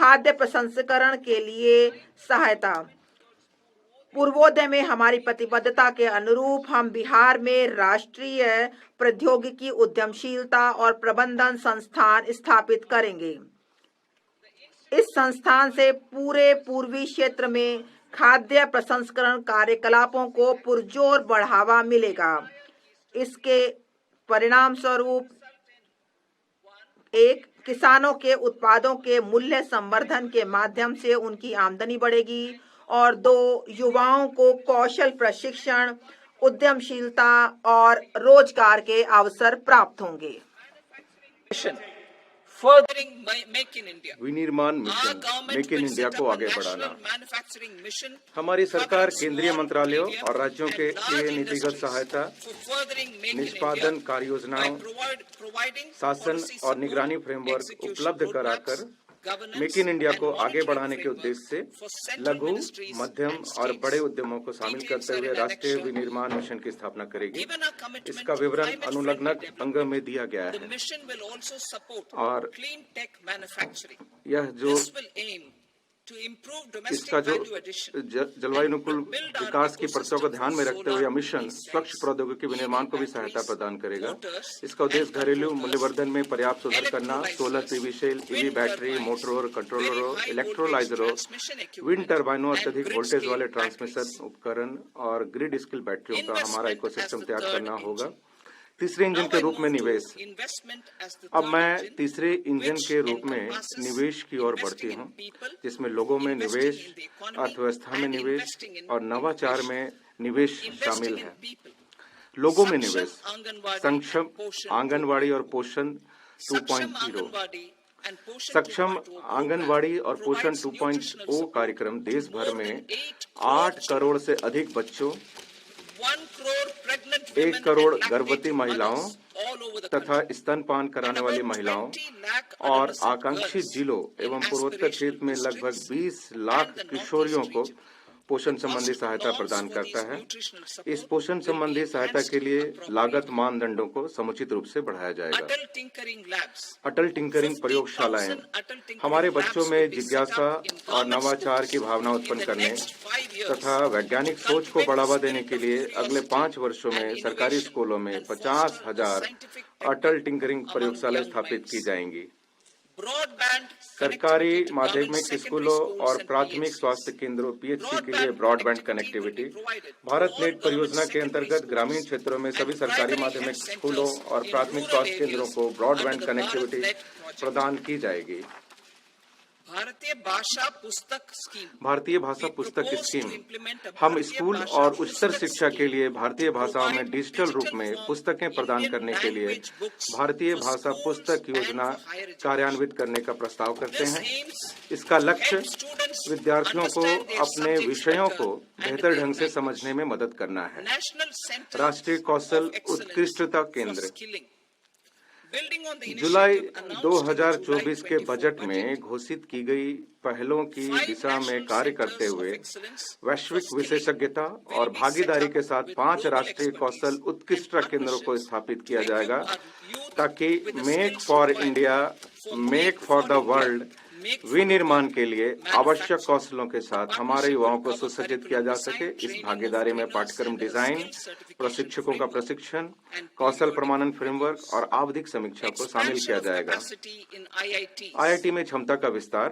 खाद्य प्रसंस्करण के लिए सहायता। पूर्वोदय में हमारी प्रतिबद्धता के अनुरूप हम बिहार में राष्ट्रीय प्रौद्योगिकी उद्यमशीलता और प्रबंधन संस्थान स्थापित करेंगे। इस संस्थान से पूरे पूर्वी क्षेत्र में खाद्य प्रसंस्करण कार्यकलापों को पुरजोर बढ़ावा मिलेगा। इसके परिणाम स्वरूप एक, किसानों के उत्पादों के मूल्य संवर्धन के माध्यम से उनकी आमदनी बढ़ेगी और दो, युवाओं को कौशल प्रशिक्षण, उद्यमशीलता और रोजगार के अवसर प्राप्त होंगे। विनिर्माण मिशन, मेक इन इंडिया को आगे बढ़ाना। हमारी सरकार केंद्रीय मंत्रालयों और राज्यों के लिए नीतिगत सहायता, निष्पादन कार्य योजनाओं, शासन और निगरानी फ्रेमवर्क उपलब्ध कराकर मेक इन इंडिया को आगे बढ़ाने के उद्देश्य से लघु, मध्यम और बड़े उद्यमों को शामिल करते हुए राष्ट्रीय विनिर्माण मिशन की स्थापना करेगी। इसका विवरण अनुलग्नक अंग में दिया गया है और यह जो इसका जो जलवायु अनुकूल विकास की परतों को ध्यान में रखते हुए मिशन स्वच्छ प्रौद्योगिकी विनिर्माण को भी सहायता प्रदान करेगा। इसका उद्देश्य घरेलू मूल्यवर्धन में पर्याप्त सुधार करना, solar PV cell, EV battery, मोटरों, कंट्रोलरों, इलेक्ट्रोलाइजरों, विंड टर्बाइनों, अत्यधिक वोल्टेज वाले ट्रांसमिशन उपकरण और ग्रिड स्किल बैटरियों का हमारा इकोसिस्टम तैयार करना होगा। तीसरे इंजन के रूप में निवेश। अब मैं तीसरे इंजन के रूप में निवेश की ओर बढ़ती हूँ, जिसमें लोगों में निवेश, अर्थव्यवस्था में निवेश और नवाचार में निवेश शामिल है। लोगों में निवेश, सक्षम आंगनवाड़ी और पोषण 2.0। सक्षम आंगनवाड़ी और पोषण 2.0 कार्यक्रम देश भर में 8 करोड़ से अधिक बच्चों, 1 करोड़ गर्भवती महिलाओं तथा स्तनपान कराने वाली महिलाओं और आकांक्षी जिलों एवं पूर्वोत्तर क्षेत्र में लगभग 20 लाख किशोरियों को पोषण संबंधी सहायता प्रदान करता है। इस पोषण संबंधी सहायता के लिए लागत मानदंडों को समुचित रूप से बढ़ाया जाएगा। अटल टिंकरिंग प्रयोगशालाएं हमारे बच्चों में जिज्ञासा और नवाचार की भावना उत्पन्न करने तथा वैज्ञानिक सोच को बढ़ावा देने के लिए अगले 5 वर्षों में सरकारी स्कूलों में 50,000 अटल टिंकरिंग प्रयोगशालाएं स्थापित की जाएंगी। सरकारी माध्यमिक स्कूलों और प्राथमिक स्वास्थ्य केंद्रों पीएचसी के लिए ब्रॉडबैंड कनेक्टिविटी। भारत नेट परियोजना के अंतर्गत ग्रामीण क्षेत्रों में सभी सरकारी माध्यमिक स्कूलों और प्राथमिक स्वास्थ्य केंद्रों को ब्रॉडबैंड कनेक्टिविटी प्रदान की जाएगी। भारतीय भाषा पुस्तक स्कीम। हम स्कूल और उच्चतर शिक्षा के लिए भारतीय भाषाओं में डिजिटल रूप में पुस्तकें प्रदान करने के लिए भारतीय भाषा पुस्तक योजना कार्यान्वित करने का प्रस्ताव करते हैं। इसका लक्ष्य विद्यार्थियों को अपने विषयों को बेहतर ढंग से समझने में मदद करना है। राष्ट्रीय कौशल उत्कृष्टता केंद्र। जुलाई 2024 के बजट में घोषित की गई पहलों की दिशा में कार्य करते हुए वैश्विक विशेषज्ञता और भागीदारी के साथ 5 राष्ट्रीय कौशल उत्कृष्टता केंद्रों को स्थापित किया जाएगा, ताकि make for India, make for the world विनिर्माण के लिए आवश्यक कौशलों के साथ हमारे युवाओं को सुसज्जित किया जा सके। इस भागीदारी में पाठ्यक्रम डिजाइन, प्रशिक्षकों का प्रशिक्षण, कौशल प्रमाणन फ्रेमवर्क और आवधिक समीक्षा को शामिल किया जाएगा। आईआईटी में क्षमता का विस्तार।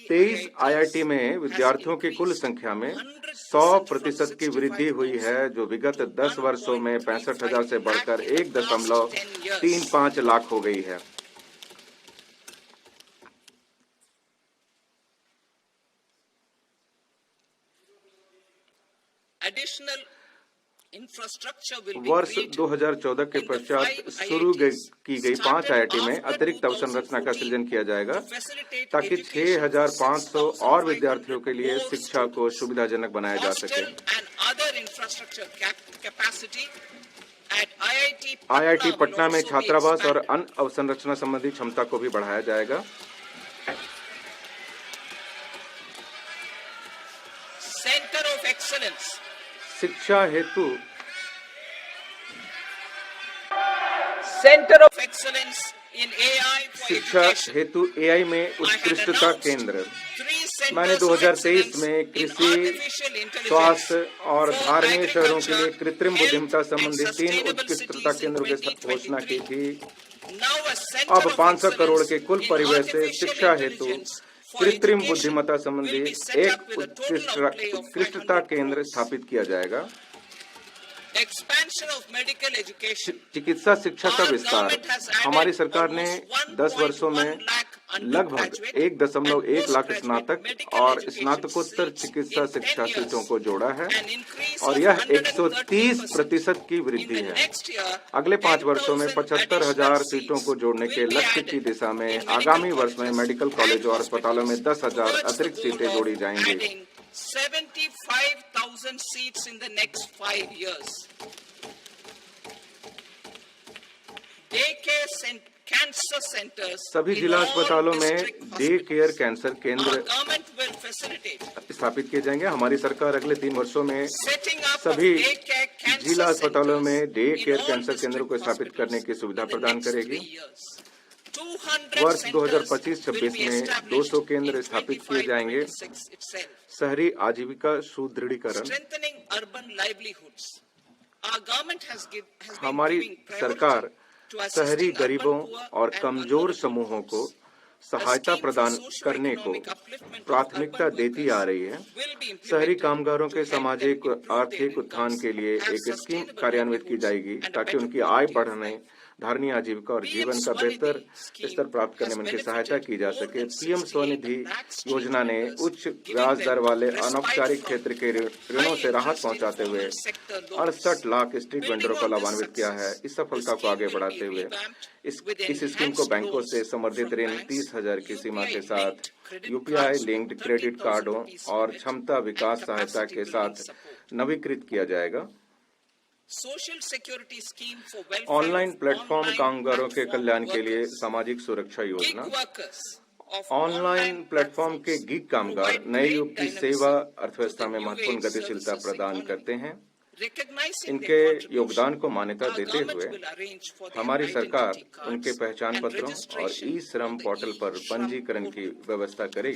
23 आईआईटी में विद्यार्थियों की कुल संख्या में 100% की वृद्धि हुई है, जो विगत 10 वर्षों में 65,000 से बढ़कर 1.35 लाख हो गई है। वर्ष 2014 के पश्चात शुरू की गई 5 आईआईटी में अतिरिक्त अवसंरचना का सृजन किया जाएगा, ताकि 6,500 और विद्यार्थियों के लिए शिक्षा को सुविधाजनक बनाया जा सके। आईआईटी पटना में छात्रावास और अन्य अवसंरचना संबंधी क्षमता को भी बढ़ाया जाएगा। Centre of excellence. शिक्षा हेतु centre of excellence in AI for शिक्षा education. हेतु AI में उत्कृष्टता केंद्र। 3 centers मैंने of 2023 excellence में in कृषि, artificial intelligence स्वास्थ्य और for धार्मिक शहरों के लिए agriculture, कृत्रिम health बुद्धिमत्ता and संबंधी 3 sustainable उत्कृष्टता cities in केंद्रों की घोषणा की 2023. थी। Now a center अब of 500 करोड़ के excellence कुल in परिव्यय से artificial शिक्षा हेतु intelligence for कृत्रिम education बुद्धिमत्ता will संबंधी be set एक up with a total outlay of उत्कृष्टता 500 केंद्र crores. स्थापित किया जाएगा। Expansion of medical education. चिकित्सा शिक्षा का Our विस्तार। government has added हमारी सरकार ने almost 10 वर्षों में 1.1 lakh लगभग undergraduate 1.1 लाख and स्नातक postgraduate और medical स्नातकोत्तर education चिकित्सा seats in शिक्षा 10 years, सीटों को जोड़ा है an increase और of यह 130% 130% की In वृद्धि the है। next year, अगले 5 वर्षों में 10,000 75,000 additional सीटों को seats जोड़ने के will be लक्ष्य added की दिशा में in medical आगामी वर्ष में colleges मेडिकल and कॉलेजों और अस्पतालों में hospitals 10,000 towards the अतिरिक्त goal सीटें of जोड़ी जाएंगी। adding 75,000 seats in the next 5 years. Daycare cancer centers सभी in जिला all अस्पतालों में district day hospitals. Care cancer Our केंद्र government will facilitate स्थापित किए जाएंगे। हमारी सरकार अगले 3 वर्षों में setting up of सभी daycare cancer जिला अस्पतालों में centers day in care all cancer केंद्रों को district स्थापित करने की hospitals सुविधा in the प्रदान next करेगी। 3 years. 200 वर्ष centers will 2025-26 be में established 200 in केंद्र स्थापित किए जाएंगे। 25-26 itself. शहरी आजीविका सुदृढ़ीकरण। Strengthening urban livelihoods. Our government has been हमारी giving priority सरकार to assisting शहरी urban गरीबों poor और and कमजोर vulnerable समूहों को A सहायता scheme for प्रदान करने को socio-economic upliftment of प्राथमिकता urban देती आ workers रही है। will be शहरी implemented कामगारों to के help them सामाजिक improve their आर्थिक उत्थान incomes, के लिए have एक स्कीम sustainable कार्यान्वित की livelihoods जाएगी and a ताकि better उनकी आय quality of बढ़ने, life. धारणीय आजीविका और जीवन PM का बेहतर Swanidhi स्तर प्राप्त करने में उनकी सहायता की जा सके। पीएम स्वनिधि योजना ने उच्च ब्याज दर वाले अनौपचारिक क्षेत्र के ऋणों से राहत पहुंचाते हुए 68 लाख स्ट्रीट वेंडरों को लाभान्वित किया है। इस सफलता को आगे बढ़ाते हुए इस स्कीम को बैंकों से समर्थित ऋण 30,000 की सीमा के साथ यूपीआई लिंक्ड क्रेडिट कार्डों और क्षमता विकास सहायता के साथ नवीकृत किया जाएगा। ऑनलाइन प्लेटफॉर्म कामगारों के कल्याण के लिए सामाजिक सुरक्षा योजना। ऑनलाइन प्लेटफॉर्म के गिग कामगार नए युग की सेवा अर्थव्यवस्था में महत्वपूर्ण गतिशीलता प्रदान करते हैं। इनके योगदान को मान्यता देते हुए हमारी सरकार उनके पहचान पत्रों और ई श्रम पोर्टल पर पंजीकरण की व्यवस्था करेगी।